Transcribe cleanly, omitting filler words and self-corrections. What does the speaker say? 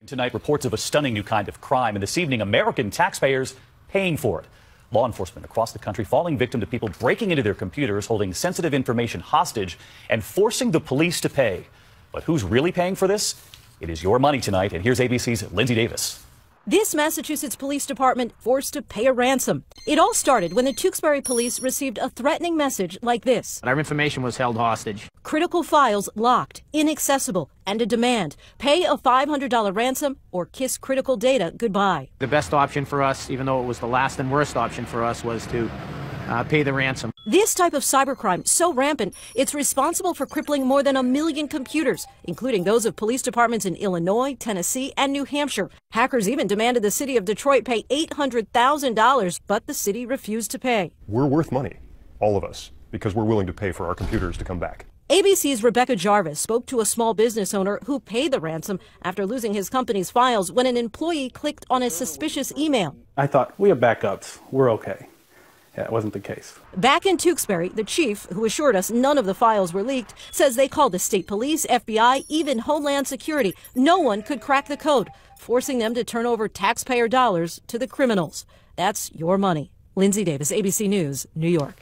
Tonight, reports of a stunning new kind of crime, and this evening, American taxpayers paying for it. Law enforcement across the country falling victim to people breaking into their computers, holding sensitive information hostage, and forcing the police to pay. But who's really paying for this? It is your money tonight, and here's ABC's Lindsay Davis. This Massachusetts Police Department forced to pay a ransom. It all started when the Tewksbury police received a threatening message like this. Our information was held hostage. Critical files locked, inaccessible, and a demand. Pay a $500 ransom or kiss critical data goodbye. The best option for us, even though it was the last and worst option for us, was to pay the ransom. This type of cybercrime so rampant, it's responsible for crippling more than 1 million computers, including those of police departments in Illinois, Tennessee, and New Hampshire. Hackers even demanded the city of Detroit pay $800,000, but the city refused to pay. We're worth money, all of us, because we're willing to pay for our computers to come back. ABC's Rebecca Jarvis spoke to a small business owner who paid the ransom after losing his company's files when an employee clicked on a suspicious email. I thought, we have backups, we're okay. Yeah, it wasn't the case. Back in Tewksbury, the chief, who assured us none of the files were leaked, says they called the state police, FBI, even Homeland Security. No one could crack the code, forcing them to turn over taxpayer dollars to the criminals. That's your money. Lindsay Davis, ABC News, New York.